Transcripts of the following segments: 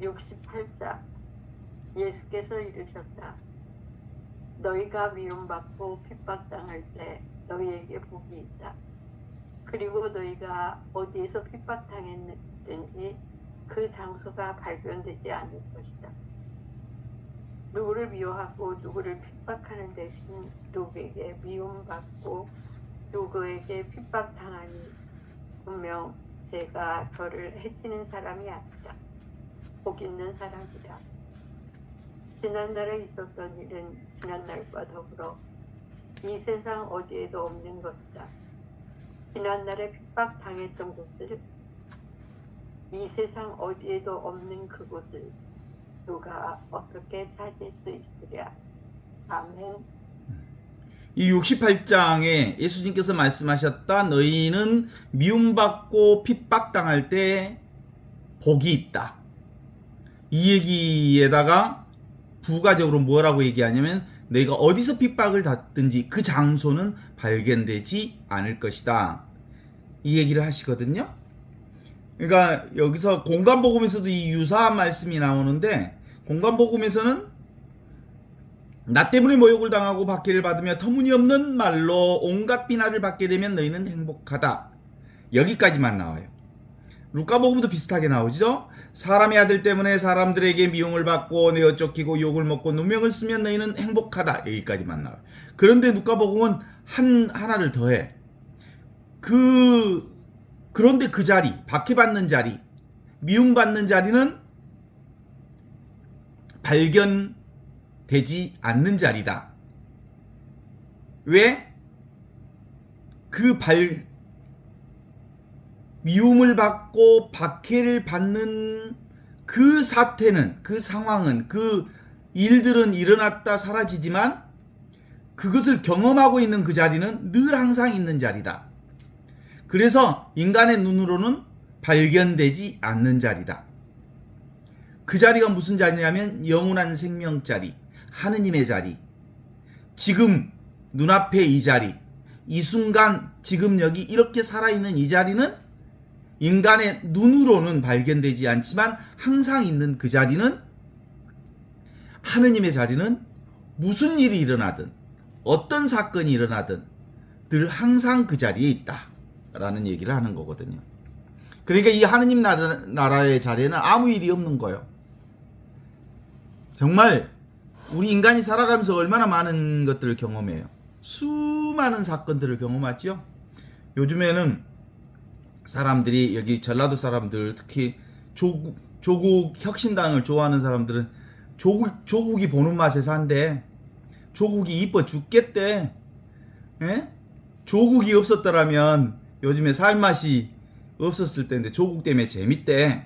68장. 예수께서 이르셨다. 너희가 미움받고 핍박당할 때 너희에게 복이 있다. 그리고 너희가 어디에서 핍박당했든지 그 장소가 발견되지 않을 것이다. 누구를 미워하고 누구를 핍박하는 대신 누구에게 미움받고 누구에게 핍박당하니 분명 제가 저를 해치는 사람이 아니다. 복 있는 사람이다. 지난날에 있었던 일은 지난날과 더불어 이 세상 어디에도 없는 것이다. 지난날에 핍박당했던 곳을 이 세상 어디에도 없는 그곳을 누가 어떻게 찾을 수 있으랴. 아멘. 이 68장에 예수님께서 말씀하셨다. 너희는 미움받고 핍박당할 때 복이 있다. 이 얘기에다가 부가적으로 뭐라고 얘기하냐면 너희가 어디서 핍박을 받든지 그 장소는 발견되지 않을 것이다. 이 얘기를 하시거든요. 그러니까 여기서 공간복음에서도 이 유사한 말씀이 나오는데, 공간복음에서는 나 때문에 모욕을 당하고 박해를 받으며 터무니없는 말로 온갖 비난을 받게 되면 너희는 행복하다. 여기까지만 나와요. 루카복음도 비슷하게 나오죠. 사람의 아들 때문에 사람들에게 미움을 받고 내어 쫓기고 욕을 먹고 누명을 쓰면 너희는 행복하다. 여기까지만 나와요. 그런데 루카복음은 하나를 더해. 그런데 그 자리, 박해받는 자리, 미움받는 자리는 발견되지 않는 자리다. 왜? 미움을 받고 박해를 받는 그 사태는, 그 상황은, 그 일들은 일어났다 사라지지만 그것을 경험하고 있는 그 자리는 늘 항상 있는 자리다. 그래서 인간의 눈으로는 발견되지 않는 자리다. 그 자리가 무슨 자리냐면 영원한 생명 자리, 하느님의 자리. 지금 눈앞에 이 자리, 이 순간 지금 여기 이렇게 살아있는 이 자리는 인간의 눈으로는 발견되지 않지만 항상 있는 그 자리는, 하느님의 자리는 무슨 일이 일어나든 어떤 사건이 일어나든 늘 항상 그 자리에 있다 라는 얘기를 하는 거거든요. 그러니까 이 하느님 나라의 자리에는 아무 일이 없는 거예요. 정말 우리 인간이 살아가면서 얼마나 많은 것들을 경험해요. 수많은 사건들을 경험하죠. 요즘에는 사람들이, 여기 전라도 사람들, 특히 조국 혁신당을 좋아하는 사람들은 조국이 보는 맛에 산대. 조국이 이뻐 죽겠대. 에? 조국이 없었더라면 요즘에 살맛이 없었을 텐데 조국 때문에 재밌대.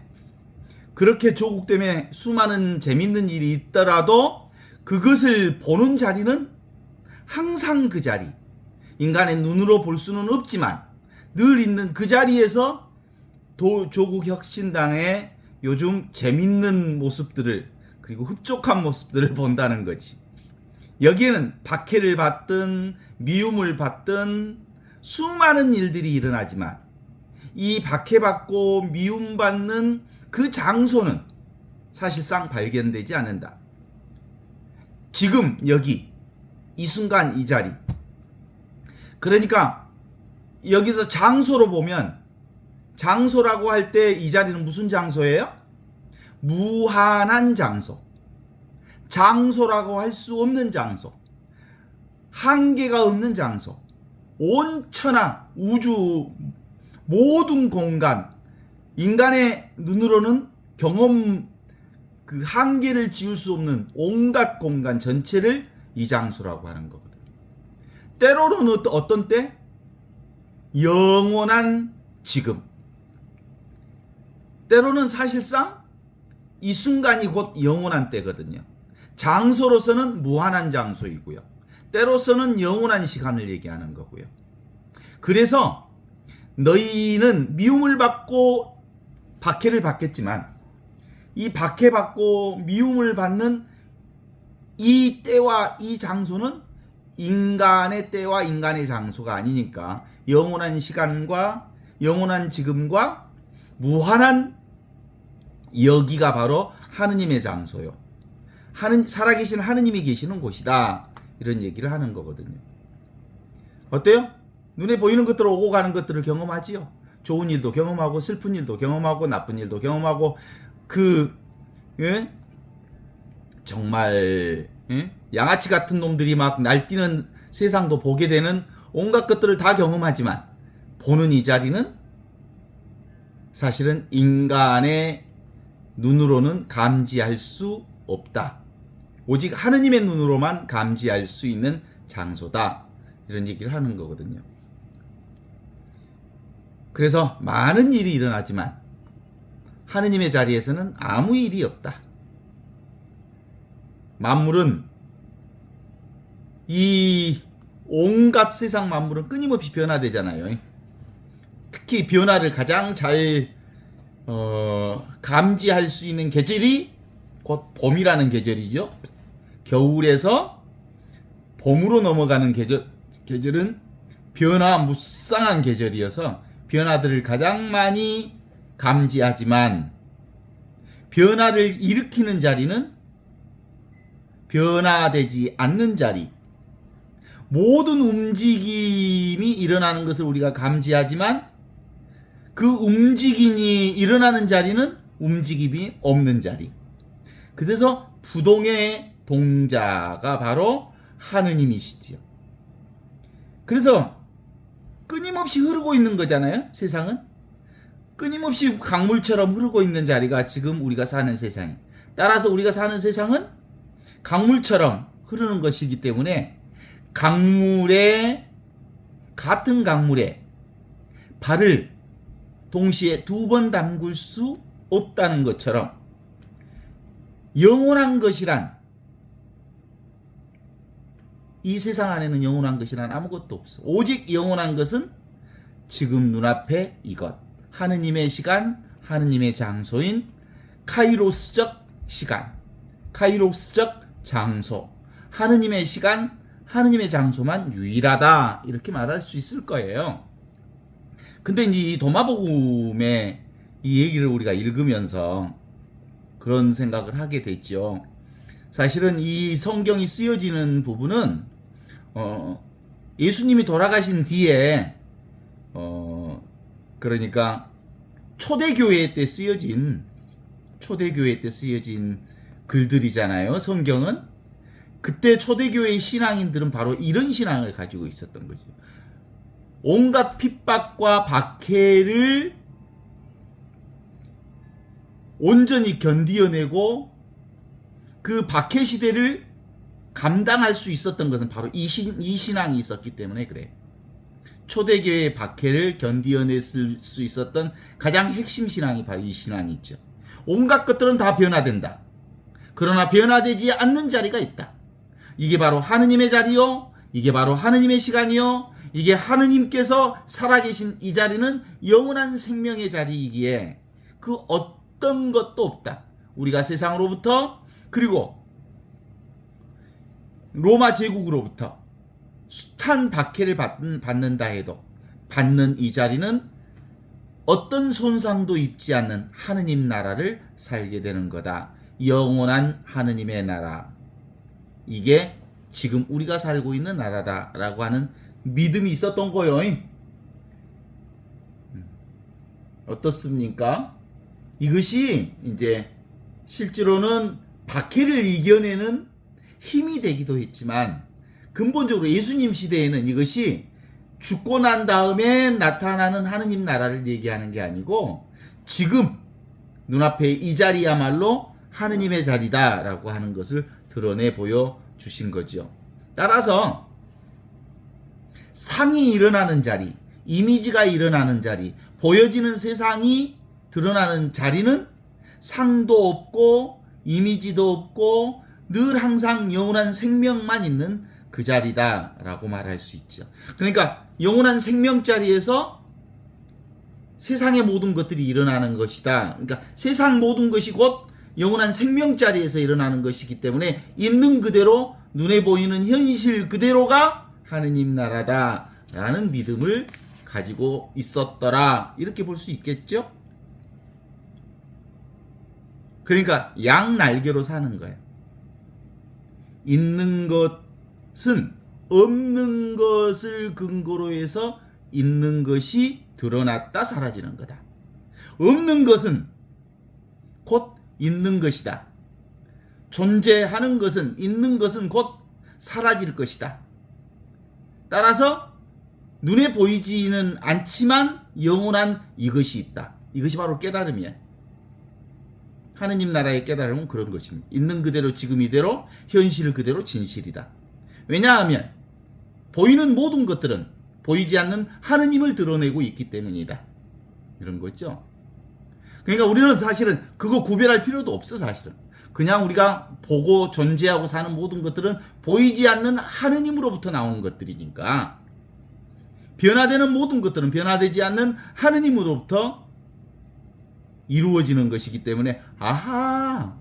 그렇게 조국 때문에 수많은 재밌는 일이 있더라도 그것을 보는 자리는 항상 그 자리. 인간의 눈으로 볼 수는 없지만 늘 있는 그 자리에서 조국 혁신당의 요즘 재밌는 모습들을, 그리고 흡족한 모습들을 본다는 거지. 여기에는 박해를 받든 미움을 받든 수많은 일들이 일어나지만 이 박해받고 미움받는 그 장소는 사실상 발견되지 않는다. 지금 여기 이 순간 이 자리. 그러니까 여기서 장소로 보면, 장소라고 할 때 이 자리는 무슨 장소예요? 무한한 장소. 장소라고 할 수 없는 장소. 한계가 없는 장소. 온 천하 우주 모든 공간, 인간의 눈으로는 그 한계를 지울 수 없는 온갖 공간 전체를 이 장소라고 하는 거거든. 때로는 어떤 때? 영원한 지금. 때로는 사실상 이 순간이 곧 영원한 때거든요. 장소로서는 무한한 장소이고요. 때로서는 영원한 시간을 얘기하는 거고요. 그래서 너희는 미움을 받고 박해를 받겠지만 이 박해받고 미움을 받는 이 때와 이 장소는 인간의 때와 인간의 장소가 아니니까 영원한 시간과 영원한 지금과 무한한 여기가 바로 하느님의 장소요. 살아계신 하느님이 계시는 곳이다. 이런 얘기를 하는 거거든요. 어때요? 눈에 보이는 것들 오고 가는 것들을 경험하지요. 좋은 일도 경험하고 슬픈 일도 경험하고 나쁜 일도 경험하고 정말 양아치 같은 놈들이 막 날뛰는 세상도 보게 되는 온갖 것들을 다 경험하지만 보는 이 자리는 사실은 인간의 눈으로는 감지할 수 없다. 오직 하느님의 눈으로만 감지할 수 있는 장소다. 이런 얘기를 하는 거거든요. 그래서 많은 일이 일어나지만 하느님의 자리에서는 아무 일이 없다. 만물은 이 온갖 세상 만물은 끊임없이 변화되잖아요. 특히 변화를 가장 잘 감지할 수 있는 계절이 곧 봄이라는 계절이죠. 겨울에서 봄으로 넘어가는 계절은 변화무쌍한 계절이어서 변화들을 가장 많이 감지하지만 변화를 일으키는 자리는 변화되지 않는 자리. 모든 움직임이 일어나는 것을 우리가 감지하지만 그 움직임이 일어나는 자리는 움직임이 없는 자리. 그래서 부동의 동자가 바로 하느님이시지요. 그래서 끊임없이 흐르고 있는 거잖아요. 세상은 끊임없이 강물처럼 흐르고 있는 자리가 지금 우리가 사는 세상이에요. 따라서 우리가 사는 세상은 강물처럼 흐르는 것이기 때문에 같은 강물에 발을 동시에 2번 담글 수 없다는 것처럼 영원한 것이란 이 세상 안에는 영원한 것이란 아무것도 없어. 오직 영원한 것은 지금 눈앞에 이것. 하느님의 시간, 하느님의 장소인 카이로스적 시간, 카이로스적 장소. 하느님의 시간, 하느님의 장소만 유일하다. 이렇게 말할 수 있을 거예요. 근데 이제 이 도마복음의 이 얘기를 우리가 읽으면서 그런 생각을 하게 됐죠. 사실은 이 성경이 쓰여지는 부분은 예수님이 돌아가신 뒤에 그러니까 초대교회 때 쓰여진 글들이잖아요. 성경은 그때 초대교회의 신앙인들은 바로 이런 신앙을 가지고 있었던 거죠. 온갖 핍박과 박해를 온전히 견디어내고 그 박해 시대를 감당할 수 있었던 것은 바로 이 신앙이 있었기 때문에 그래요. 초대교회의 박해를 견디어냈을 수 있었던 가장 핵심 신앙이 바로 이 신앙이 있죠. 온갖 것들은 다 변화된다. 그러나 변화되지 않는 자리가 있다. 이게 바로 하느님의 자리요. 이게 바로 하느님의 시간이요. 이게 하느님께서 살아계신 이 자리는 영원한 생명의 자리이기에 그 어떤 것도 없다. 우리가 세상으로부터 그리고 로마 제국으로부터 숱한 박해를 받는다 해도 받는 이 자리는 어떤 손상도 입지 않는 하느님 나라를 살게 되는 거다. 영원한 하느님의 나라. 이게 지금 우리가 살고 있는 나라다라고 하는 믿음이 있었던 거예요. 어떻습니까? 이것이 이제 실제로는 박해를 이겨내는 힘이 되기도 했지만 근본적으로 예수님 시대에는 이것이 죽고 난 다음에 나타나는 하느님 나라를 얘기하는 게 아니고 지금 눈앞에 이 자리야말로 하느님의 자리다라고 하는 것을 드러내 보여주신 거죠. 따라서 상이 일어나는 자리, 이미지가 일어나는 자리, 보여지는 세상이 드러나는 자리는 상도 없고 이미지도 없고 늘 항상 영원한 생명만 있는 그 자리다라고 말할 수 있죠. 그러니까 영원한 생명 자리에서 세상의 모든 것들이 일어나는 것이다. 그러니까 세상 모든 것이 곧 영원한 생명 자리에서 일어나는 것이기 때문에 있는 그대로 눈에 보이는 현실 그대로가 하느님 나라다라는 믿음을 가지고 있었더라. 이렇게 볼 수 있겠죠? 그러니까 양날개로 사는 거예요. 있는 것은 없는 것을 근거로 해서 있는 것이 드러났다 사라지는 거다. 없는 것은 곧 있는 것이다. 존재하는 것은 있는 것은 곧 사라질 것이다. 따라서 눈에 보이지는 않지만 영원한 이것이 있다. 이것이 바로 깨달음이에요. 하느님 나라의 깨달음은 그런 것입니다. 있는 그대로 지금 이대로 현실 그대로 진실이다. 왜냐하면 보이는 모든 것들은 보이지 않는 하느님을 드러내고 있기 때문이다. 이런 거죠. 그러니까 우리는 사실은 그거 구별할 필요도 없어. 사실은 그냥 우리가 보고 존재하고 사는 모든 것들은 보이지 않는 하느님으로부터 나오는 것들이니까, 변화되는 모든 것들은 변화되지 않는 하느님으로부터 이루어지는 것이기 때문에, 아하,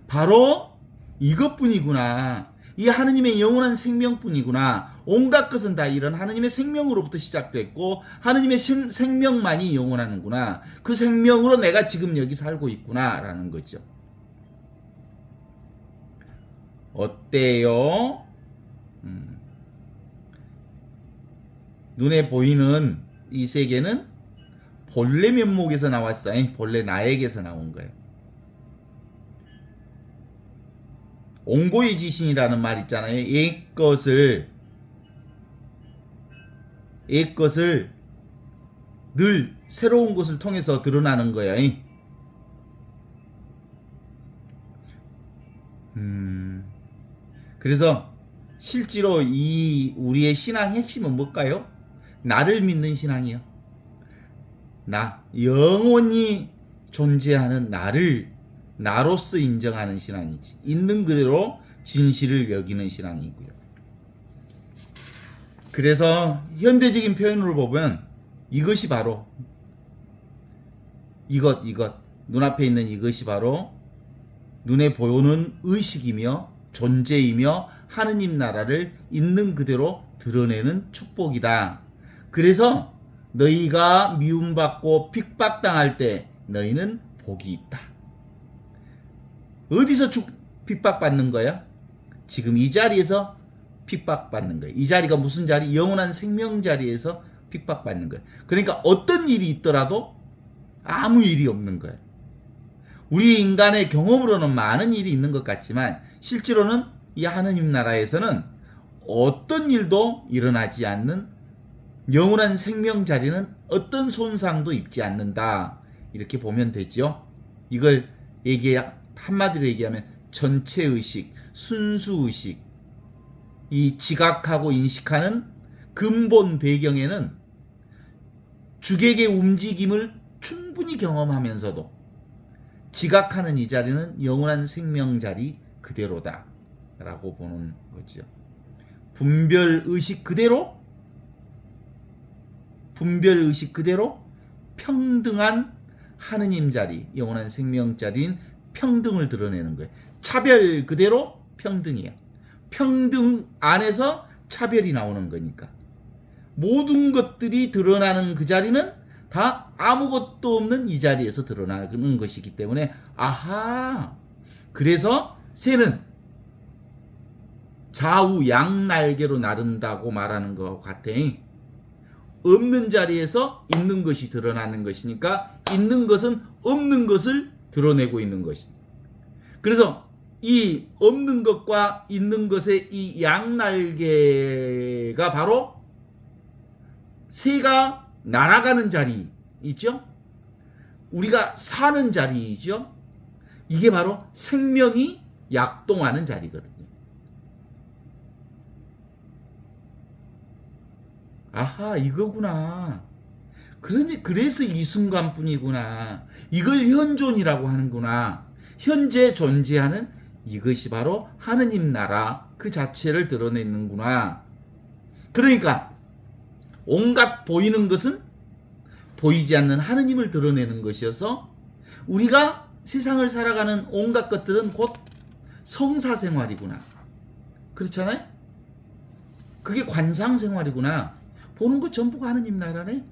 바로 이것뿐이구나. 이 하느님의 영원한 생명뿐이구나. 온갖 것은 다 이런 하느님의 생명으로부터 시작됐고 하느님의 생명만이 영원하는구나. 그 생명으로 내가 지금 여기 살고 있구나 라는 거죠. 어때요? 눈에 보이는 이 세계는 본래 면목에서 나왔어요. 본래 나에게서 나온 거예요. 옹고의 지신이라는 말 있잖아요. 옛 것을 늘 새로운 것을 통해서 드러나는 거예요. 그래서 실제로 이 우리의 신앙의 핵심은 뭘까요? 나를 믿는 신앙이요. 나, 영원히 존재하는 나로서 인정하는 신앙이지. 있는 그대로 진실을 여기는 신앙이고요. 그래서 현대적인 표현으로 보면 이것이 바로 이것 눈앞에 있는 이것이 바로 눈에 보이는 의식이며 존재이며 하느님 나라를 있는 그대로 드러내는 축복이다. 그래서 너희가 미움받고 핍박당할 때 너희는 복이 있다. 어디서 핍박받는 거야? 지금 이 자리에서 핍박받는 거야. 이 자리가 무슨 자리? 영원한 생명 자리에서 핍박받는 거야. 그러니까 어떤 일이 있더라도 아무 일이 없는 거야. 우리 인간의 경험으로는 많은 일이 있는 것 같지만 실제로는 이 하느님 나라에서는 어떤 일도 일어나지 않는 영원한 생명 자리는 어떤 손상도 입지 않는다. 이렇게 보면 되죠. 이걸 한마디로 얘기하면 전체의식, 순수의식, 이 지각하고 인식하는 근본 배경에는 주객의 움직임을 충분히 경험하면서도 지각하는 이 자리는 영원한 생명 자리 그대로다 라고 보는 거죠. 분별의식 그대로 평등한 하느님 자리, 영원한 생명 자리인 평등을 드러내는 거예요. 차별 그대로 평등이에요. 평등 안에서 차별이 나오는 거니까. 모든 것들이 드러나는 그 자리는 다 아무것도 없는 이 자리에서 드러나는 것이기 때문에, 아하, 그래서 새는 좌우 양날개로 나른다고 말하는 것 같아. 없는 자리에서 있는 것이 드러나는 것이니까 있는 것은 없는 것을 드러내고 있는 것이다. 그래서 이 없는 것과 있는 것의 이 양날개가 바로 새가 날아가는 자리이죠. 우리가 사는 자리이죠. 이게 바로 생명이 약동하는 자리거든요. 아하, 이거구나. 그래서 이 순간뿐이구나. 이걸 현존이라고 하는구나. 현재 존재하는 이것이 바로 하느님 나라 그 자체를 드러내는구나. 그러니까 온갖 보이는 것은 보이지 않는 하느님을 드러내는 것이어서 우리가 세상을 살아가는 온갖 것들은 곧 성사생활이구나. 그렇잖아요? 그게 관상생활이구나. 보는 것 전부가 하느님 나라네.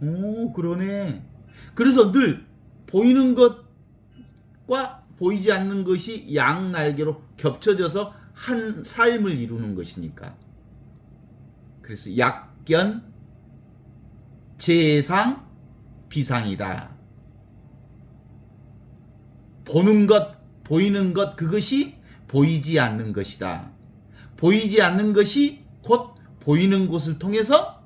오, 그러네. 그래서 늘 보이는 것과 보이지 않는 것이 양날개로 겹쳐져서 한 삶을 이루는 것이니까. 그래서 약견, 재상, 비상이다. 보는 것, 보이는 것, 그것이 보이지 않는 것이다. 보이지 않는 것이 곧 보이는 것을 통해서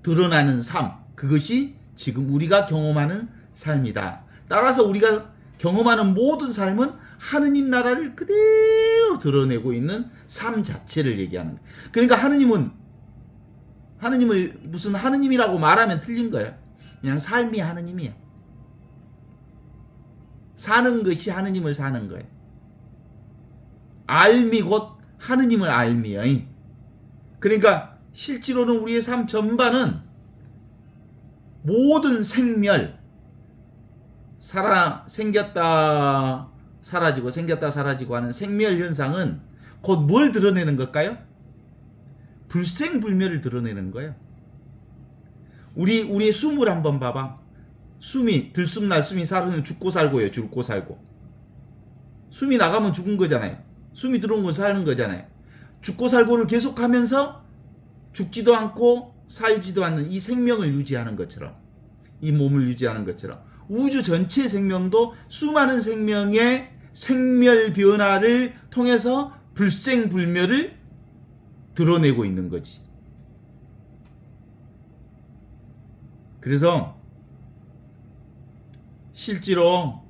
드러나는 삶, 그것이 지금 우리가 경험하는 삶이다. 따라서 우리가 경험하는 모든 삶은 하느님 나라를 그대로 드러내고 있는 삶 자체를 얘기하는 거예요. 그러니까 하느님을 무슨 하느님이라고 말하면 틀린 거예요. 그냥 삶이 하느님이야. 사는 것이 하느님을 사는 거예요. 알미 곧 하느님을 알미요. 그러니까 실제로는 우리의 삶 전반은 모든 생멸, 생겼다 사라지고 생겼다 사라지고 하는 생멸 현상은 곧 뭘 드러내는 걸까요? 불생불멸을 드러내는 거예요. 우리의 숨을 한번 봐봐. 숨이 들숨 날숨이 살으면 죽고 살고요. 죽고 살고. 숨이 나가면 죽은 거잖아요. 숨이 들어온 건 사는 거잖아요. 죽고 살고를 계속하면서 죽지도 않고 살지도 않는 이 생명을 유지하는 것처럼, 이 몸을 유지하는 것처럼 우주 전체 생명도 수많은 생명의 생멸 변화를 통해서 불생불멸을 드러내고 있는 거지. 그래서 실제로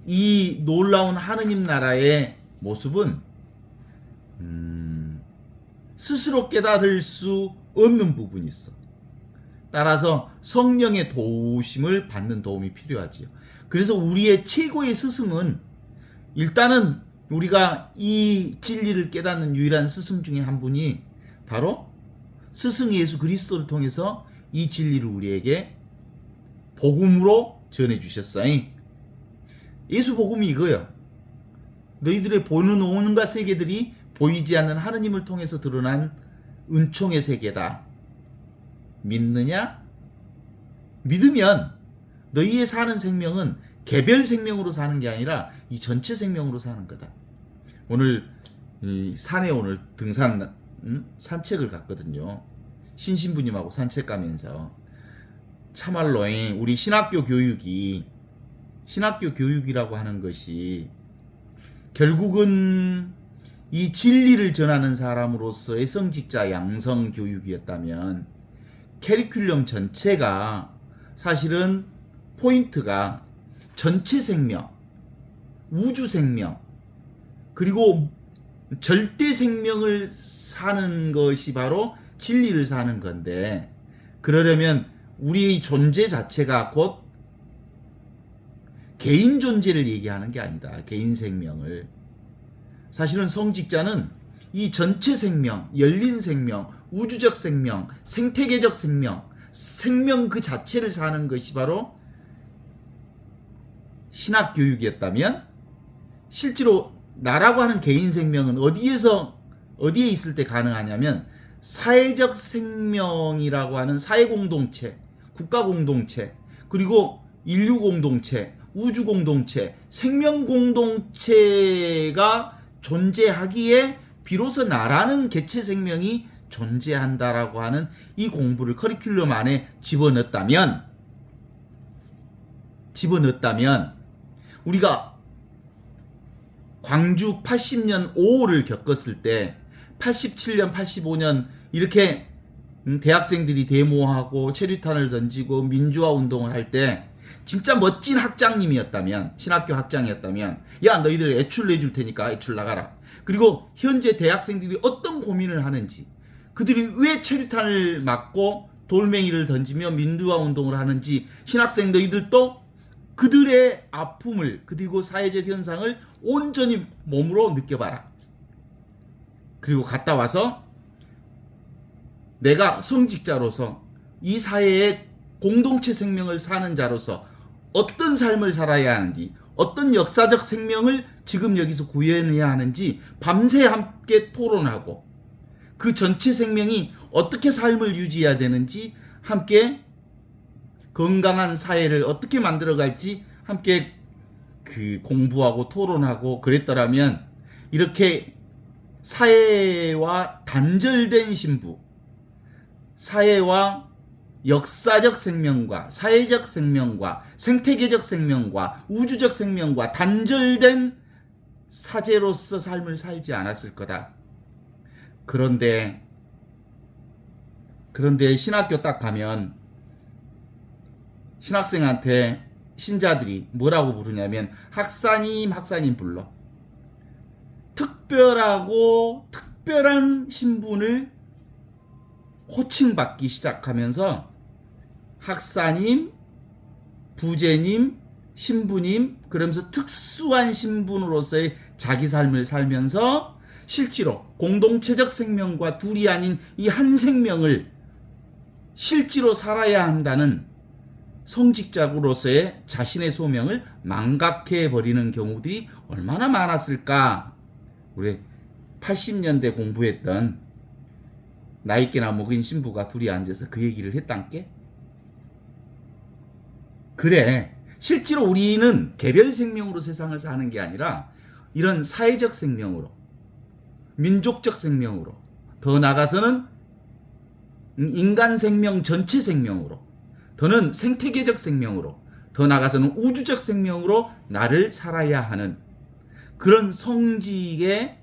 이 놀라운 하느님 나라의 모습은 스스로 깨달을 수 없는 부분이 있어. 따라서 성령의 도우심을 받는 도움이 필요하지요. 그래서 우리의 최고의 스승은, 일단은 우리가 이 진리를 깨닫는 유일한 스승 중에 한 분이 바로 스승 예수 그리스도를 통해서 이 진리를 우리에게 복음으로 전해주셨어요. 예수 복음이 이거예요. 너희들의 보는 온갖 세계들이 보이지 않는 하느님을 통해서 드러난 은총의 세계다. 믿느냐? 믿으면 너희의 사는 생명은 개별 생명으로 사는 게 아니라 이 전체 생명으로 사는 거다. 오늘 산에 오늘 산책을 갔거든요. 신신부님하고 산책 가면서 참말로 우리 신학교 교육이라고 하는 것이 결국은 이 진리를 전하는 사람으로서의 성직자 양성 교육이었다면, 캐리큘럼 전체가 사실은 포인트가 전체 생명, 우주 생명, 그리고 절대 생명을 사는 것이 바로 진리를 사는 건데, 그러려면 우리의 존재 자체가 곧 개인 존재를 얘기하는 게 아니다. 개인 생명을. 사실은 성직자는 이 전체 생명, 열린 생명, 우주적 생명, 생태계적 생명 그 자체를 사는 것이 바로 신학 교육이었다면, 실제로 나라고 하는 개인 생명은 어디에 있을 때 가능하냐면 사회적 생명이라고 하는 사회 공동체, 국가 공동체, 그리고 인류 공동체, 우주 공동체, 생명 공동체가 존재하기에 비로소 나라는 개체 생명이 존재한다라고 하는 이 공부를 커리큘럼 안에 집어넣었다면 우리가 광주 80년 5호를 겪었을 때 87년 85년 이렇게 대학생들이 데모하고 체류탄을 던지고 민주화 운동을 할 때 진짜 멋진 학장님이었다면, 신학교 학장이었다면, 야 너희들 애출 내줄 테니까 애출 나가라. 그리고 현재 대학생들이 어떤 고민을 하는지, 그들이 왜 체류탄을 맞고 돌멩이를 던지며 민주화 운동을 하는지 신학생 너희들도 그들의 아픔을, 그리고 사회적 현상을 온전히 몸으로 느껴봐라. 그리고 갔다 와서 내가 성직자로서 이 사회의 공동체 생명을 사는 자로서 어떤 삶을 살아야 하는지, 어떤 역사적 생명을 지금 여기서 구현해야 하는지 밤새 함께 토론하고, 그 전체 생명이 어떻게 삶을 유지해야 되는지 함께 건강한 사회를 어떻게 만들어갈지 함께 그 공부하고 토론하고 그랬더라면 이렇게 사회와 단절된 신부, 사회와 역사적 생명과 사회적 생명과 생태계적 생명과 우주적 생명과 단절된 사제로서 삶을 살지 않았을 거다. 그런데 신학교 딱 가면 신학생한테 신자들이 뭐라고 부르냐면 학사님 불러. 특별한 신분을 호칭받기 시작하면서 학사님, 부제님, 신부님 그러면서 특수한 신분으로서의 자기 삶을 살면서 실제로 공동체적 생명과 둘이 아닌 이 한 생명을 실제로 살아야 한다는 성직자로서의 자신의 소명을 망각해 버리는 경우들이 얼마나 많았을까. 우리 80년대 공부했던 나이께나 먹은 신부가 둘이 앉아서 그 얘기를 했단께. 그래, 실제로 우리는 개별 생명으로 세상을 사는 게 아니라 이런 사회적 생명으로, 민족적 생명으로, 더 나아가서는 인간 생명 전체 생명으로, 더는 생태계적 생명으로, 더 나아가서는 우주적 생명으로 나를 살아야 하는 그런 성직의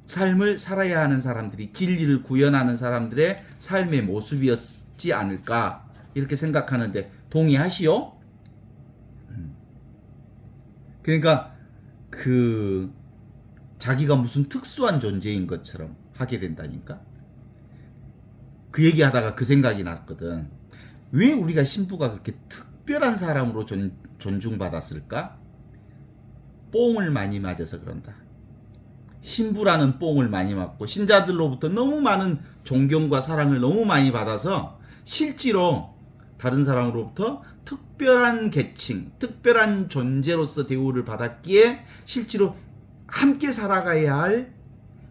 삶을 살아야 하는 사람들이, 진리를 구현하는 사람들의 삶의 모습이었지 않을까 이렇게 생각하는데 동의하시오? 그러니까 그 자기가 무슨 특수한 존재인 것처럼 하게 된다니까. 그 얘기하다가 그 생각이 났거든. 왜 우리가 신부가 그렇게 특별한 사람으로 존중받았을까? 뽕을 많이 맞아서 그런다. 신부라는 뽕을 많이 맞고 신자들로부터 너무 많은 존경과 사랑을 너무 많이 받아서 실제로 다른 사람으로부터 특별한 계층, 특별한 존재로서 대우를 받았기에 실제로 함께 살아가야 할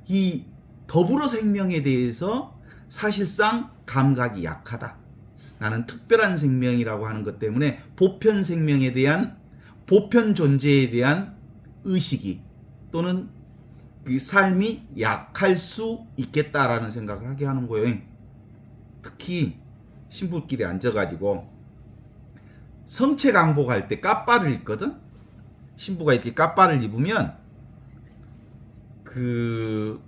이 더불어 생명에 대해서 사실상 감각이 약하다. 나는 특별한 생명이라고 하는 것 때문에 보편 생명에 대한, 보편 존재에 대한 의식이 또는 그 삶이 약할 수 있겠다라는 생각을 하게 하는 거예요. 특히 신부끼리 앉아가지고 성체 강복할 때 까빠를 입거든. 신부가 이렇게 까빠를 입으면 그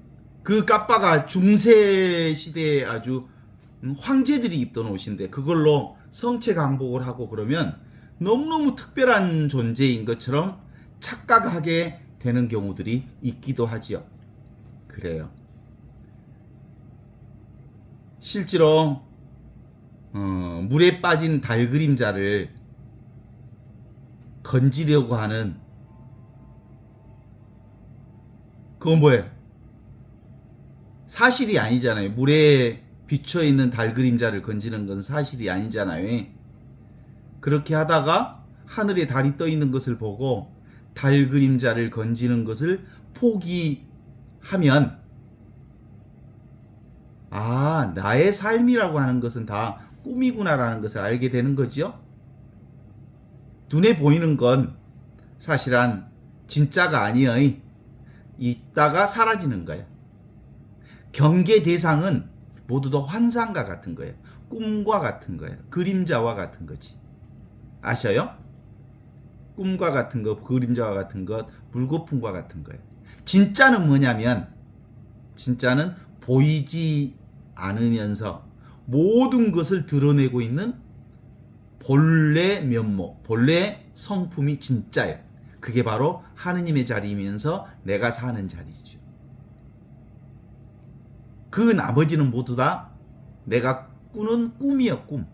까빠가 중세 시대에 아주 황제들이 입던 옷인데 그걸로 성체 강복을 하고 그러면 너무너무 특별한 존재인 것처럼 착각하게 되는 경우들이 있기도 하지요. 그래요. 실제로 물에 빠진 달 그림자를 건지려고 하는, 그건 뭐예요? 사실이 아니잖아요. 물에 비쳐있는 달 그림자를 건지는 건 사실이 아니잖아요. 그렇게 하다가 하늘에 달이 떠 있는 것을 보고 달 그림자를 건지는 것을 포기하면, 아, 나의 삶이라고 하는 것은 다 꿈이구나라는 것을 알게 되는 거죠. 눈에 보이는 건 사실은 진짜가 아니에요. 있다가 사라지는 거예요. 경계 대상은 모두 다 환상과 같은 거예요. 꿈과 같은 거예요. 그림자와 같은 거지. 아셔요? 꿈과 같은 것, 그림자와 같은 것, 물거품과 같은 거예요. 진짜는 뭐냐면, 진짜는 보이지 않으면서 모든 것을 드러내고 있는 본래 면목, 본래 성품이 진짜예요. 그게 바로 하느님의 자리이면서 내가 사는 자리죠. 그 나머지는 모두 다 내가 꾸는 꿈이야, 꿈.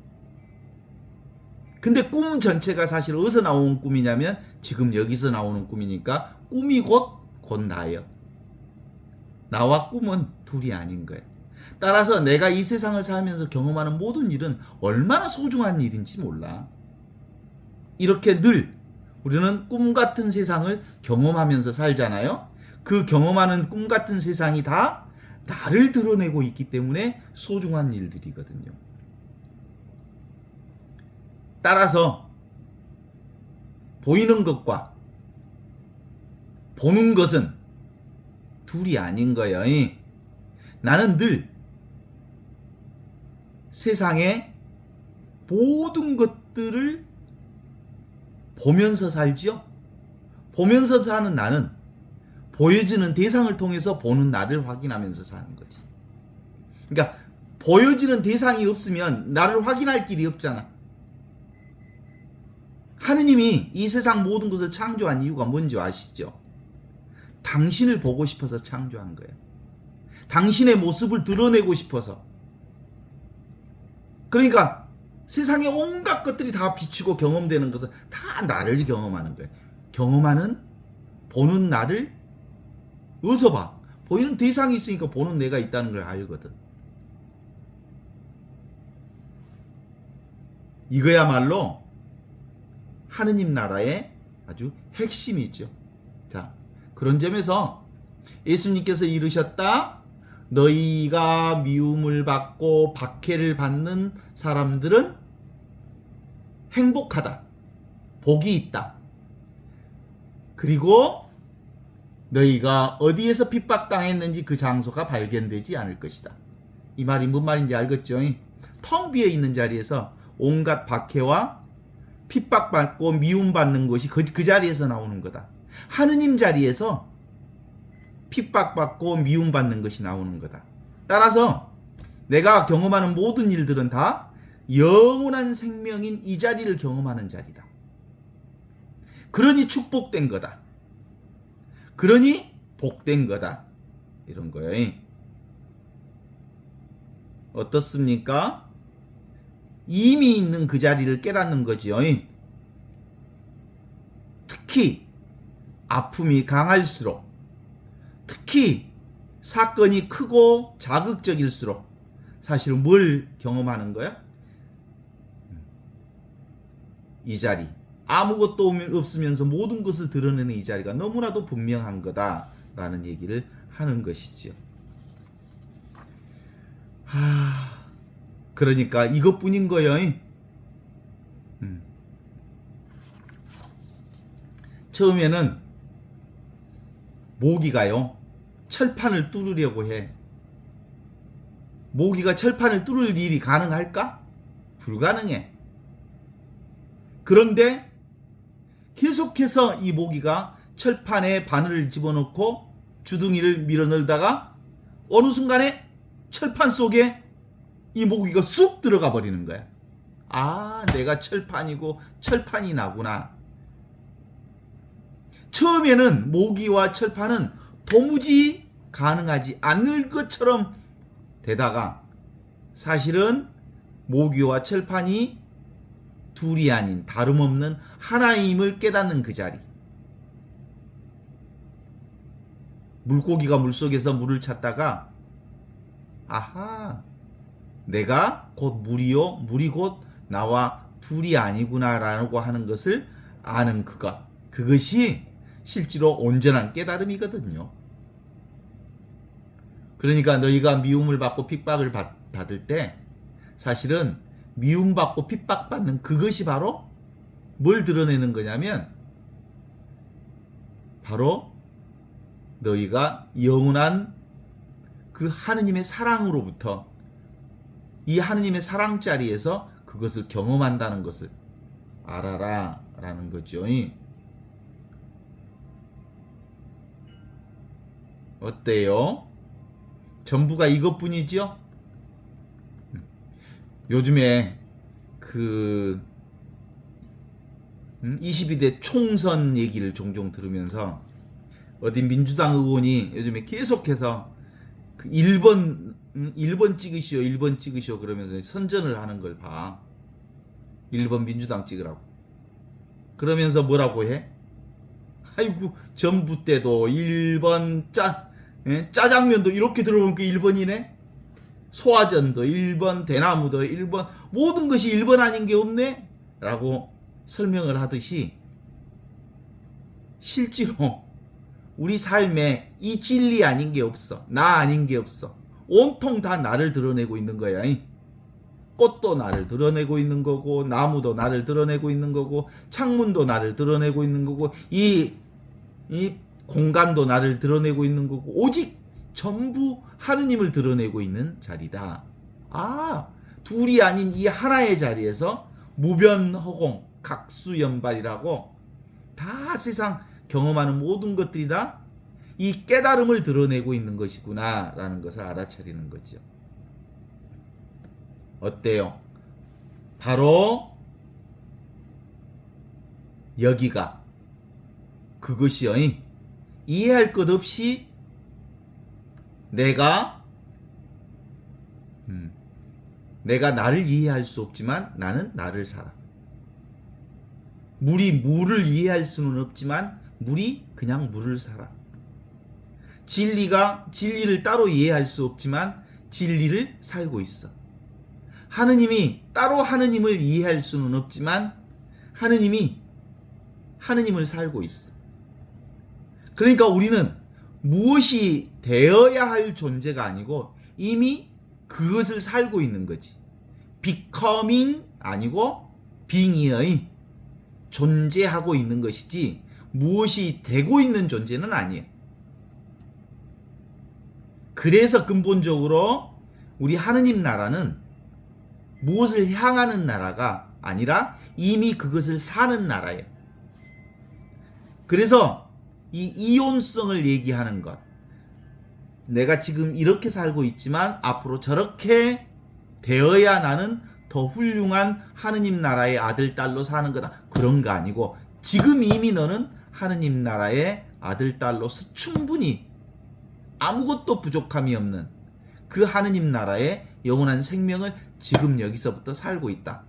근데 꿈 전체가 사실 어디서 나온 꿈이냐면 지금 여기서 나오는 꿈이니까 꿈이 곧 나예요. 나와 꿈은 둘이 아닌 거예요. 따라서 내가 이 세상을 살면서 경험하는 모든 일은 얼마나 소중한 일인지 몰라. 이렇게 늘 우리는 꿈 같은 세상을 경험하면서 살잖아요. 그 경험하는 꿈 같은 세상이 다 나를 드러내고 있기 때문에 소중한 일들이거든요. 따라서 보이는 것과 보는 것은 둘이 아닌 거예요. 나는 늘 세상의 모든 것들을 보면서 살지요. 보면서 사는 나는 보여지는 대상을 통해서 보는 나를 확인하면서 사는 거지. 그러니까 보여지는 대상이 없으면 나를 확인할 길이 없잖아. 하느님이 이 세상 모든 것을 창조한 이유가 뭔지 아시죠? 당신을 보고 싶어서 창조한 거예요. 당신의 모습을 드러내고 싶어서. 그러니까 세상의 온갖 것들이 다 비추고 경험되는 것은 다 나를 경험하는 거예요. 경험하는, 보는 나를 어디서 봐? 보이는 대상이 있으니까 보는 내가 있다는 걸 알거든. 이거야말로 하느님 나라의 아주 핵심이죠. 자, 그런 점에서 예수님께서 이르셨다. 너희가 미움을 받고 박해를 받는 사람들은 행복하다. 복이 있다. 그리고 너희가 어디에서 핍박당했는지 그 장소가 발견되지 않을 것이다. 이 말이 뭔 말인지 알겠죠? 텅 비어 있는 자리에서 온갖 박해와 핍박받고 미움받는 것이 그 자리에서 나오는 거다. 하느님 자리에서 핍박받고 미움받는 것이 나오는 거다. 따라서 내가 경험하는 모든 일들은 다 영원한 생명인 이 자리를 경험하는 자리다. 그러니 축복된 거다. 그러니 복된 거다. 이런 거예요. 어떻습니까? 이미 있는 그 자리를 깨닫는 거지요. 특히 아픔이 강할수록, 특히 사건이 크고 자극적일수록 사실은 뭘 경험하는 거야? 이 자리, 아무것도 없으면서 모든 것을 드러내는 이 자리가 너무나도 분명한 거다라는 얘기를 하는 것이지요. 그러니까 이것뿐인 거예요. 처음에는 모기가요, 철판을 뚫으려고 해. 모기가 철판을 뚫을 일이 가능할까? 불가능해. 그런데 계속해서 이 모기가 철판에 바늘을 집어넣고 주둥이를 밀어넣다가 어느 순간에 철판 속에 이 모기가 쑥 들어가 버리는 거야. 아, 내가 철판이고 철판이 나구나. 처음에는 모기와 철판은 도무지 가능하지 않을 것처럼 되다가 사실은 모기와 철판이 둘이 아닌 다름없는 하나임을 깨닫는 그 자리. 물고기가 물속에서 물을 찾다가 아하, 내가 곧 물이요, 물이 곧 나와 둘이 아니구나라고 하는 것을 아는 그것이 실제로 온전한 깨달음이거든요. 그러니까 너희가 미움을 받고 핍박을 받을 때 사실은 미움받고 핍박받는 그것이 바로 뭘 드러내는 거냐면 바로 너희가 영원한 그 하느님의 사랑으로부터 이 하느님의 사랑 자리에서 그것을 경험한다는 것을 알아라 라는 거죠. 어때요? 전부가 이것뿐이죠? 요즘에 그 22대 총선 얘기를 종종 들으면서 어디 민주당 의원이 요즘에 계속해서 그 1번 찍으시오, 1번 찍으시오 그러면서 선전을 하는 걸 봐. 1번 민주당 찍으라고. 그러면서 뭐라고 해? 아이고, 전부 때도 1번 짜장면도 이렇게 들어오니까 1번이네? 소화전도 1번, 대나무도 1번, 모든 것이 1번 아닌 게 없네? 라고 설명을 하듯이 실제로 우리 삶에 이 진리 아닌 게 없어. 나 아닌 게 없어. 온통 다 나를 드러내고 있는 거야. 꽃도 나를 드러내고 있는 거고, 나무도 나를 드러내고 있는 거고, 창문도 나를 드러내고 있는 거고, 이 공간도 나를 드러내고 있는 거고, 오직 전부 하느님을 드러내고 있는 자리다. 아, 둘이 아닌 이 하나의 자리에서 무변허공, 각수연발이라고 다 세상 경험하는 모든 것들이 다 이 깨달음을 드러내고 있는 것이구나 라는 것을 알아차리는 거죠. 어때요? 바로 여기가 그것이요. 이해할 것 없이 내가 나를 이해할 수 없지만 나는 나를 살아. 물이 물을 이해할 수는 없지만 물이 그냥 물을 살아. 진리를 따로 이해할 수 없지만 진리를 살고 있어. 하느님이 따로 하느님을 이해할 수는 없지만 하느님이 하느님을 살고 있어. 그러니까 우리는 무엇이 되어야 할 존재가 아니고 이미 그것을 살고 있는 거지. becoming 아니고 being이의 존재하고 있는 것이지 무엇이 되고 있는 존재는 아니에요. 그래서 근본적으로 우리 하느님 나라는 무엇을 향하는 나라가 아니라 이미 그것을 사는 나라예요. 그래서 이 이온성을 얘기하는 것, 내가 지금 이렇게 살고 있지만 앞으로 저렇게 되어야 나는 더 훌륭한 하느님 나라의 아들, 딸로 사는 거다. 그런 거 아니고 지금 이미 너는 하느님 나라의 아들, 딸로서 충분히 아무것도 부족함이 없는 그 하느님 나라의 영원한 생명을 지금 여기서부터 살고 있다.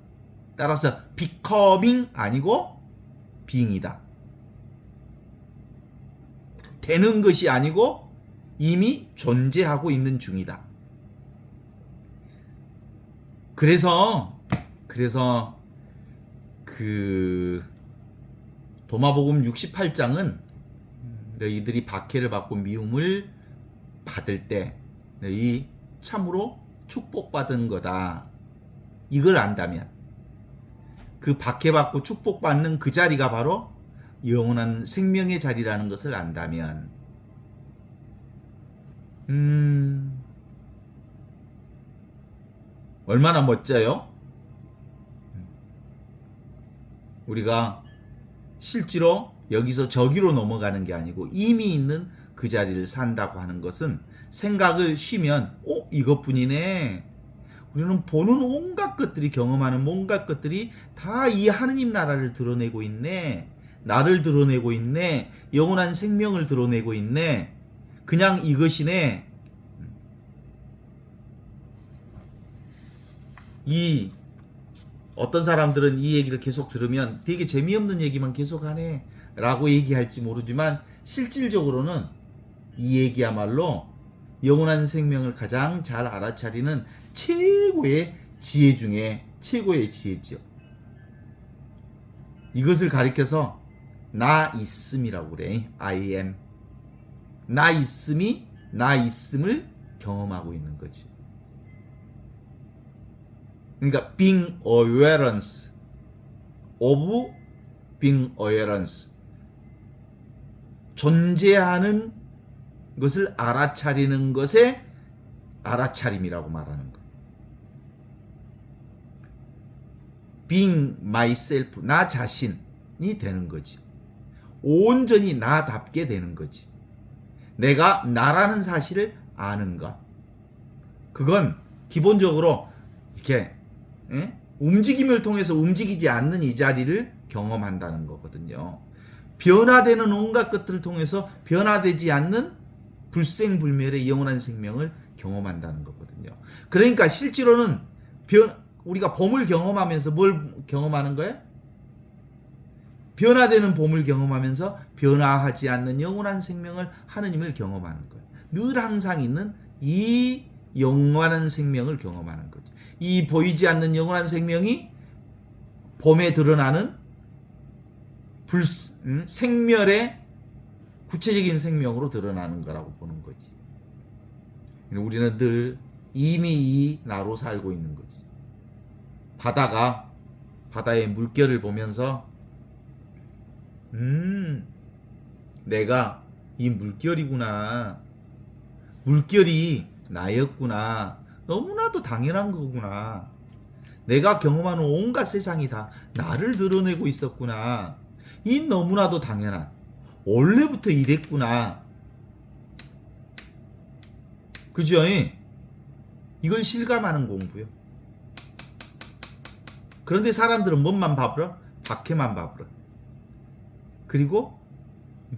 따라서 becoming 아니고 being이다. 되는 것이 아니고 이미 존재하고 있는 중이다. 그래서 그 도마복음 68장은 너희들이 박해를 받고 미움을 받을 때 너희 참으로 축복받은 거다. 이걸 안다면 그 박해받고 축복받는 그 자리가 바로 영원한 생명의 자리라는 것을 안다면 얼마나 멋져요? 우리가 실제로 여기서 저기로 넘어가는 게 아니고 이미 있는 그 자리를 산다고 하는 것은 생각을 쉬면 이것뿐이네. 우리는 보는 온갖 것들이 경험하는 온갖 것들이 다 이 하느님 나라를 드러내고 있네. 나를 드러내고 있네. 영원한 생명을 드러내고 있네. 그냥 이것이네. 어떤 사람들은 이 얘기를 계속 들으면 되게 재미없는 얘기만 계속하네 라고 얘기할지 모르지만 실질적으로는 이 얘기야말로 영원한 생명을 가장 잘 알아차리는 최고의 지혜 중에 최고의 지혜죠. 이것을 가리켜서 나 있음이라고 그래. I am. 나 있음이 나 있음을 경험하고 있는 거죠. 그러니까 being awareness of being awareness, 존재하는 것을 알아차리는 것에 알아차림이라고 말하는 거. being myself, 나 자신이 되는 거지. 온전히 나답게 되는 거지. 내가 나라는 사실을 아는 것. 그건 기본적으로 이렇게 움직임을 통해서 움직이지 않는 이 자리를 경험한다는 거거든요. 변화되는 온갖 것들을 통해서 변화되지 않는 불생불멸의 영원한 생명을 경험한다는 거거든요. 그러니까 실제로는 우리가 봄을 경험하면서 뭘 경험하는 거예요? 변화되는 봄을 경험하면서 변화하지 않는 영원한 생명을 하느님을 경험하는 거예요. 늘 항상 있는 이 영원한 생명을 경험하는 거죠. 이 보이지 않는 영원한 생명이 봄에 드러나는 생멸의 구체적인 생명으로 드러나는 거라고 보는 거지. 우리는 늘 이미 이 나로 살고 있는 거지. 바다의 물결을 보면서 내가 이 물결이구나. 물결이 나였구나. 너무나도 당연한 거구나. 내가 경험하는 온갖 세상이 다 나를 드러내고 있었구나. 이 너무나도 당연한. 원래부터 이랬구나. 그죠? 이걸 실감하는 공부요. 그런데 사람들은 뭔만 봐버려? 밖에만 봐버려. 그리고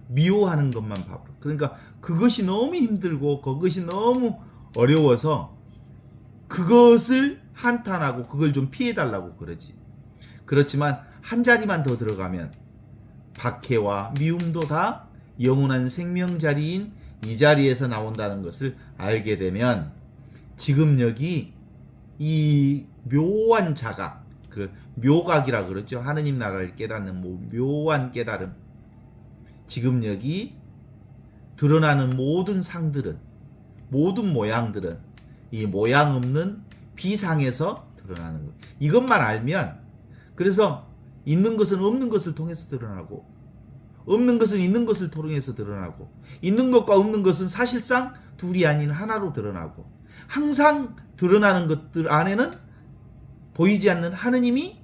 미워하는 것만 봐버려. 그러니까 그것이 너무 힘들고 그것이 너무 어려워서 그것을 한탄하고 그걸 좀 피해달라고 그러지. 그렇지만 한 자리만 더 들어가면 박해와 미움도 다 영원한 생명 자리인 이 자리에서 나온다는 것을 알게 되면 지금 여기 이 묘한 자각, 그 묘각이라 그러죠. 하느님 나라를 깨닫는 묘한 깨달음. 지금 여기 드러나는 모든 상들은, 모든 모양들은 이 모양 없는 비상에서 드러나는 거예요. 이것만 알면, 그래서 있는 것은 없는 것을 통해서 드러나고 없는 것은 있는 것을 통해서 드러나고 있는 것과 없는 것은 사실상 둘이 아닌 하나로 드러나고 항상 드러나는 것들 안에는 보이지 않는 하느님이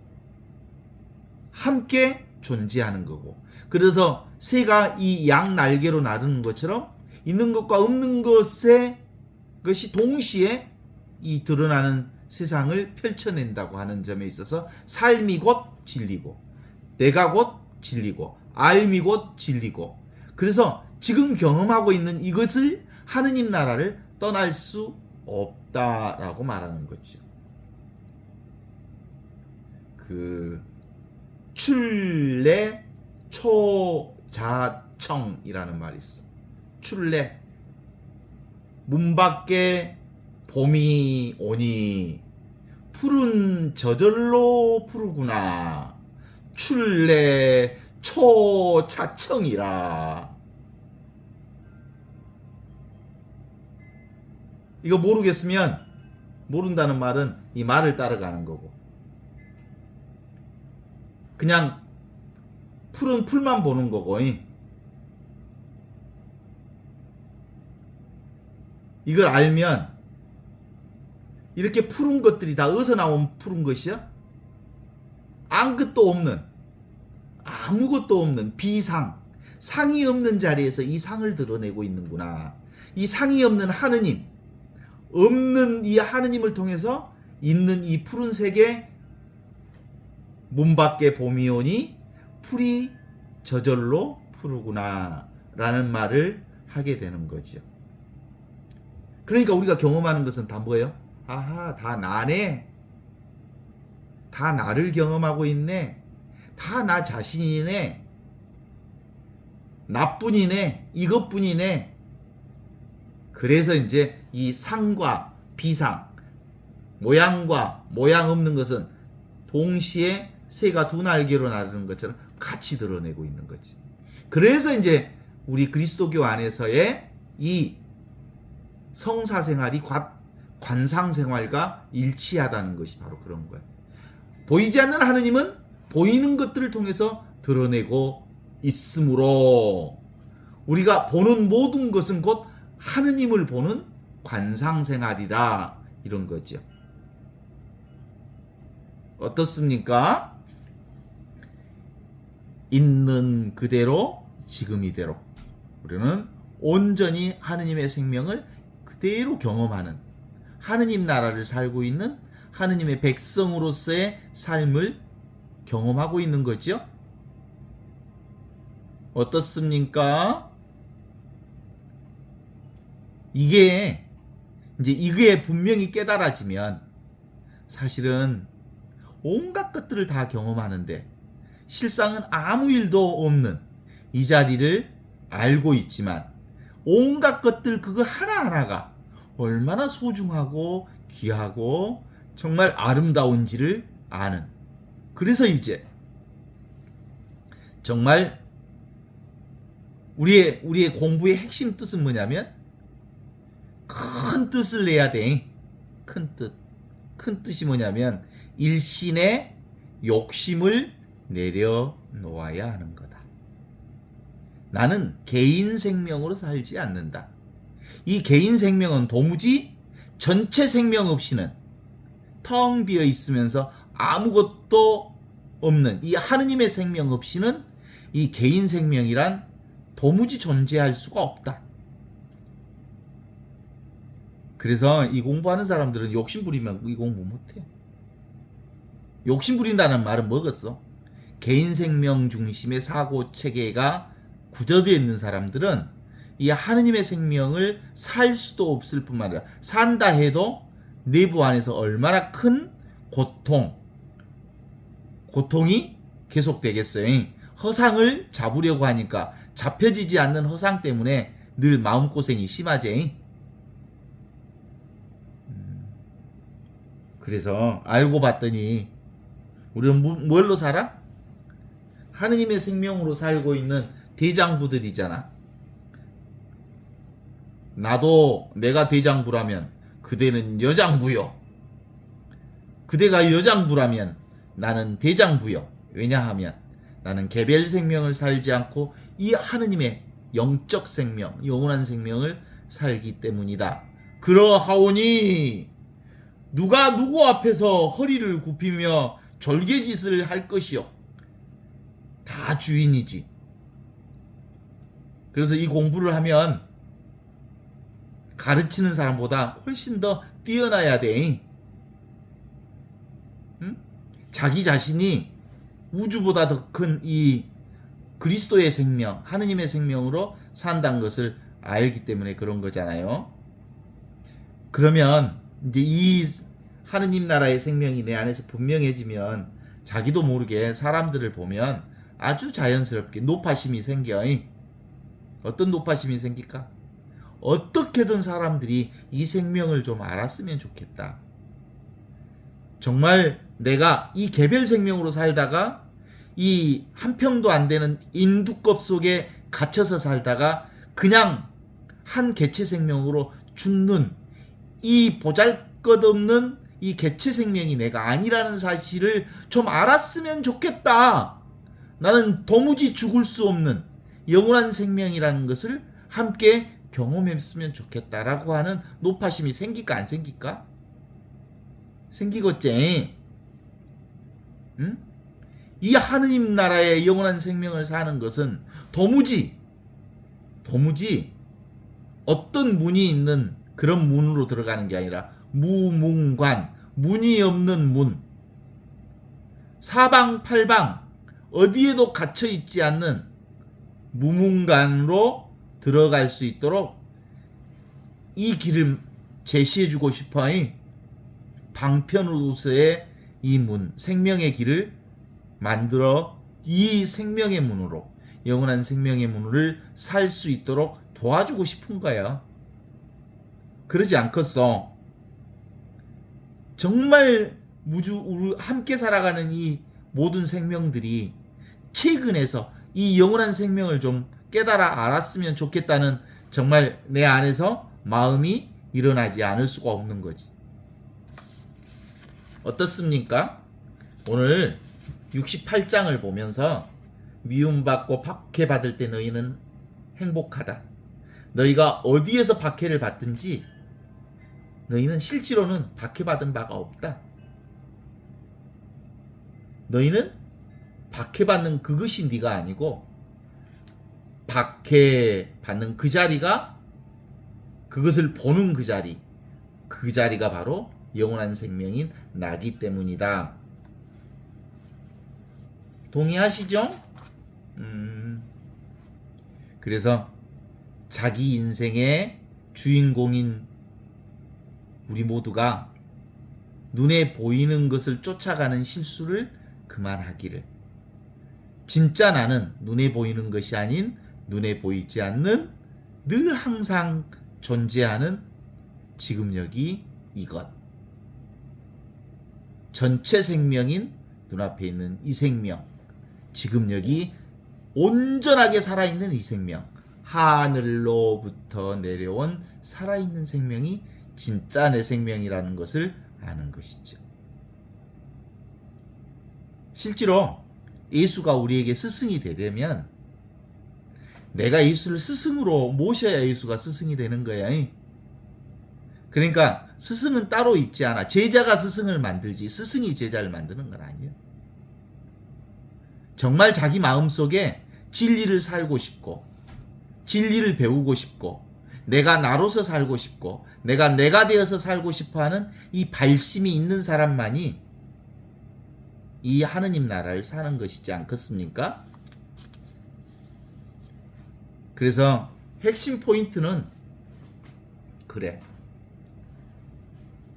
함께 존재하는 거고, 그래서 새가 이 양 날개로 나르는 것처럼 있는 것과 없는 것이 동시에 이 드러나는 세상을 펼쳐낸다고 하는 점에 있어서 삶이 곧 진리고 내가 곧 진리고 알미 곧 진리고, 그래서 지금 경험하고 있는 이것을 하느님 나라를 떠날 수 없다라고 말하는 거죠. 그 출래 초자청이라는 말이 있어. 출래, 문 밖에 봄이 오니 푸른 저절로 푸르구나. 출래 초자청이라. 이거 모르겠으면, 모른다는 말은 이 말을 따라가는 거고, 그냥 푸른 풀만 보는 거고, 이걸 알면 이렇게 푸른 것들이 다 어디서 나온 푸른 것이야? 아무것도 없는, 아무것도 없는 비상, 상이 없는 자리에서 이 상을 드러내고 있는구나. 이 상이 없는 하느님, 없는 이 하느님을 통해서 있는 이 푸른색의 문 밖에 봄이 오니 풀이 저절로 푸르구나 라는 말을 하게 되는 거죠. 그러니까 우리가 경험하는 것은 다 뭐예요? 아하, 다 나네. 다 나를 경험하고 있네. 다 나 자신이네. 나뿐이네. 이것뿐이네. 그래서 이제 이 상과 비상, 모양과 모양 없는 것은 동시에 새가 두 날개로 나르는 것처럼 같이 드러내고 있는 거지. 그래서 이제 우리 그리스도교 안에서의 이 성사생활이 관상생활과 일치하다는 것이 바로 그런 거예요. 보이지 않는 하느님은 보이는 것들을 통해서 드러내고 있으므로 우리가 보는 모든 것은 곧 하느님을 보는 관상생활이라, 이런 거죠. 어떻습니까? 있는 그대로 지금 이대로 우리는 온전히 하느님의 생명을 그대로 경험하는, 하느님 나라를 살고 있는 하느님의 백성으로서의 삶을 경험하고 있는 거죠. 어떻습니까? 이게 분명히 깨달아지면 사실은 온갖 것들을 다 경험하는데 실상은 아무 일도 없는 이 자리를 알고 있지만 온갖 것들 그거 하나하나가 얼마나 소중하고 귀하고 정말 아름다운지를 아는, 그래서 이제 정말 우리의 공부의 핵심 뜻은 뭐냐면 큰 뜻을 내야 돼. 큰 뜻이 뭐냐면 일신의 욕심을 내려놓아야 하는 거다. 나는 개인 생명으로 살지 않는다. 이 개인 생명은 도무지 전체 생명 없이는 텅 비어 있으면서 아무것도 없는 이 하느님의 생명 없이는 이 개인 생명이란 도무지 존재할 수가 없다. 그래서 이 공부하는 사람들은 욕심 부리면 이 공부 못해. 욕심 부린다는 말은 뭐겠어? 개인 생명 중심의 사고 체계가 굳어져 있는 사람들은 이 하느님의 생명을 살 수도 없을 뿐만 아니라 산다 해도 내부 안에서 얼마나 큰 고통이 계속되겠어요. 허상을 잡으려고 하니까 잡혀지지 않는 허상 때문에 늘 마음고생이 심하지. 그래서 알고 봤더니 우리는 뭘로 살아? 하느님의 생명으로 살고 있는 대장부들이잖아. 나도 내가 대장부라면 그대는 여장부요. 그대가 여장부라면 나는 대장부요. 왜냐하면 나는 개별 생명을 살지 않고 이 하느님의 영적 생명, 영원한 생명을 살기 때문이다. 그러하오니 누가 누구 앞에서 허리를 굽히며 절개짓을 할 것이요. 다 주인이지. 그래서 이 공부를 하면 가르치는 사람보다 훨씬 더 뛰어나야 돼. 응? 자기 자신이 우주보다 더 큰 이 그리스도의 생명, 하느님의 생명으로 산다는 것을 알기 때문에 그런 거잖아요. 그러면 이제 이 하느님 나라의 생명이 내 안에서 분명해지면 자기도 모르게 사람들을 보면 아주 자연스럽게 노파심이 생겨. 어떤 노파심이 생길까? 어떻게든 사람들이 이 생명을 좀 알았으면 좋겠다. 정말 내가 이 개별 생명으로 살다가 이 한 평도 안 되는 인두껍 속에 갇혀서 살다가 그냥 한 개체 생명으로 죽는 이 보잘것없는 이 개체 생명이 내가 아니라는 사실을 좀 알았으면 좋겠다. 나는 도무지 죽을 수 없는 영원한 생명이라는 것을 함께 경험했으면 좋겠다라고 하는 노파심이 생길까 안 생길까? 생기겠지. 응? 이 하느님 나라의 영원한 생명을 사는 것은 도무지 어떤 문이 있는 그런 문으로 들어가는 게 아니라 무문관, 문이 없는 문, 사방팔방 어디에도 갇혀 있지 않는 무문관으로 들어갈 수 있도록 이 길을 제시해주고 싶어. 방편으로서의 이 문, 생명의 길을 만들어 이 생명의 문으로, 영원한 생명의 문을 살 수 있도록 도와주고 싶은 거야. 그러지 않겠어. 정말 함께 살아가는 이 모든 생명들이 최근에서 이 영원한 생명을 좀 깨달아 알았으면 좋겠다는 정말 내 안에서 마음이 일어나지 않을 수가 없는 거지. 어떻습니까? 오늘 68장을 보면서 미움받고 박해받을 때 너희는 행복하다. 너희가 어디에서 박해를 받든지 너희는 실제로는 박해받은 바가 없다. 너희는 박해받는 그것이 네가 아니고 박해받는 그 자리가, 그것을 보는 그 자리가 바로 영원한 생명인 나기 때문이다. 동의하시죠? 그래서 자기 인생의 주인공인 우리 모두가 눈에 보이는 것을 쫓아가는 실수를 그만하기를. 진짜 나는 눈에 보이는 것이 아닌 눈에 보이지 않는 늘 항상 존재하는 지금 여기 이것. 전체 생명인 눈앞에 있는 이 생명. 지금 여기 온전하게 살아있는 이 생명. 하늘로부터 내려온 살아있는 생명이 진짜 내 생명이라는 것을 아는 것이죠. 실제로 예수가 우리에게 스승이 되려면 내가 예수를 스승으로 모셔야 예수가 스승이 되는 거야. 그러니까 스승은 따로 있지 않아. 제자가 스승을 만들지 스승이 제자를 만드는 건 아니야. 정말 자기 마음속에 진리를 살고 싶고 진리를 배우고 싶고 내가 나로서 살고 싶고 내가 되어서 살고 싶어하는 이 발심이 있는 사람만이 이 하느님 나라를 사는 것이지 않겠습니까? 그래서 핵심 포인트는 그래.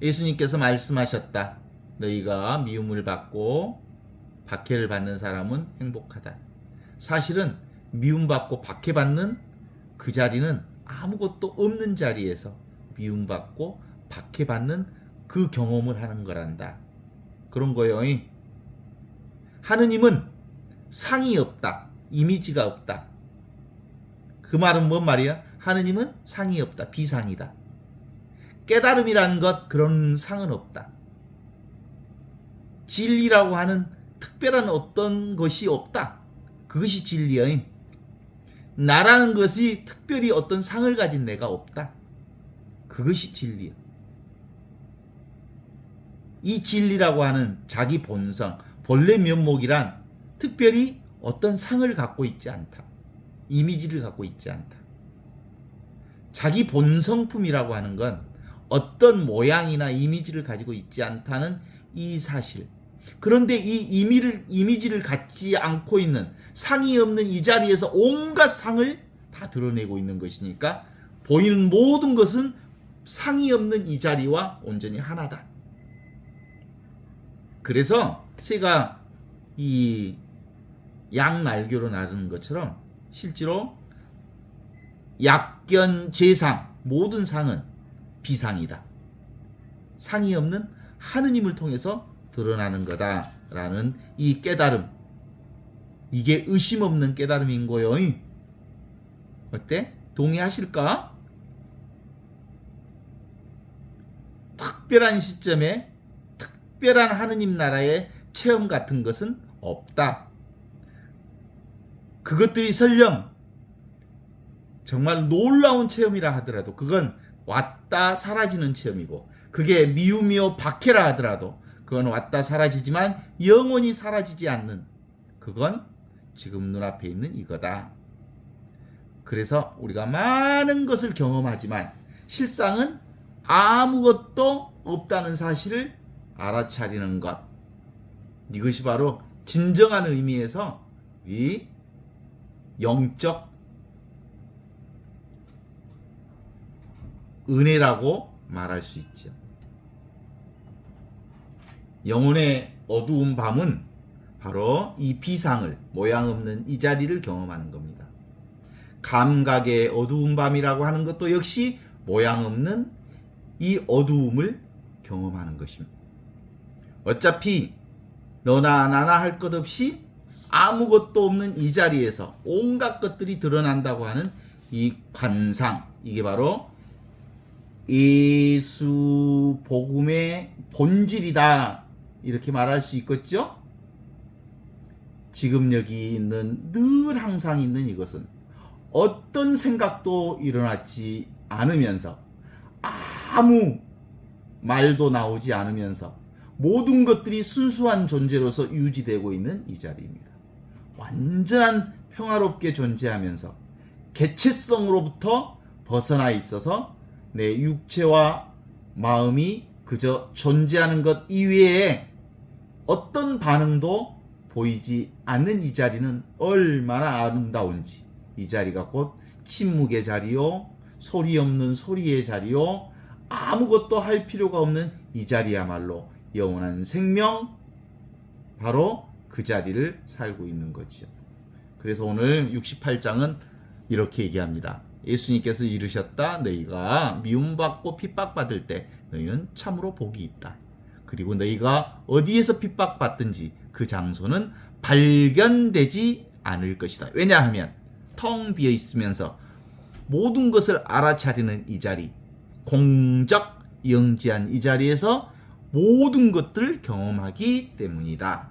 예수님께서 말씀하셨다. 너희가 미움을 받고 박해를 받는 사람은 행복하다. 사실은 미움받고 박해받는 그 자리는 아무것도 없는 자리에서 미움받고 박해받는 그 경험을 하는 거란다. 그런 거예요. 하느님은 상이 없다. 이미지가 없다. 그 말은 뭔 말이야? 하느님은 상이 없다. 비상이다. 깨달음이라는 것 그런 상은 없다. 진리라고 하는 특별한 어떤 것이 없다. 그것이 진리야. 나라는 것이 특별히 어떤 상을 가진 내가 없다. 그것이 진리야. 이 진리라고 하는 자기 본성, 본래 면목이란 특별히 어떤 상을 갖고 있지 않다. 이미지를 갖고 있지 않다. 자기 본성품이라고 하는 건 어떤 모양이나 이미지를 가지고 있지 않다는 이 사실. 그런데 이 이미지를 갖지 않고 있는 상이 없는 이 자리에서 온갖 상을 다 드러내고 있는 것이니까 보이는 모든 것은 상이 없는 이 자리와 온전히 하나다. 그래서 새가 이 양날개로 나르는 것처럼 실제로 약견 재상 모든 상은 비상이다. 상이 없는 하느님을 통해서 드러나는 거다라는 이 깨달음. 이게 의심 없는 깨달음인 거예요. 어때? 동의하실까? 특별한 시점에 특별한 하느님 나라의 체험 같은 것은 없다. 그것들이 설령 정말 놀라운 체험이라 하더라도 그건 왔다 사라지는 체험이고 그게 미움이요 박해라 하더라도 그건 왔다 사라지지만 영원히 사라지지 않는 그건 지금 눈앞에 있는 이거다. 그래서 우리가 많은 것을 경험하지만 실상은 아무것도 없다는 사실을 알아차리는 것. 이것이 바로 진정한 의미에서 이 영적 은혜라고 말할 수 있죠. 영혼의 어두운 밤은 바로 이 비상을, 모양 없는 이 자리를 경험하는 겁니다. 감각의 어두운 밤이라고 하는 것도 역시 모양 없는 이 어두움을 경험하는 것입니다. 어차피 너나 나나 할 것 없이 아무것도 없는 이 자리에서 온갖 것들이 드러난다고 하는 이 관상, 이게 바로 예수 복음의 본질이다. 이렇게 말할 수 있겠죠? 지금 여기 있는 늘 항상 있는 이것은 어떤 생각도 일어나지 않으면서 아무 말도 나오지 않으면서 모든 것들이 순수한 존재로서 유지되고 있는 이 자리입니다. 완전한 평화롭게 존재하면서 개체성으로부터 벗어나 있어서 내 육체와 마음이 그저 존재하는 것 이외에 어떤 반응도 보이지 않는 이 자리는 얼마나 아름다운지. 이 자리가 곧 침묵의 자리요, 소리 없는 소리의 자리요, 아무것도 할 필요가 없는 이 자리야말로 영원한 생명, 바로 그 자리를 살고 있는 거죠. 그래서 오늘 68장은 이렇게 얘기합니다. 예수님께서 이르셨다. 너희가 미움받고 핍박받을 때 너희는 참으로 복이 있다. 그리고 너희가 어디에서 핍박받든지 그 장소는 발견되지 않을 것이다. 왜냐하면 텅 비어 있으면서 모든 것을 알아차리는 이 자리, 공적 영지한 이 자리에서 모든 것들을 경험하기 때문이다.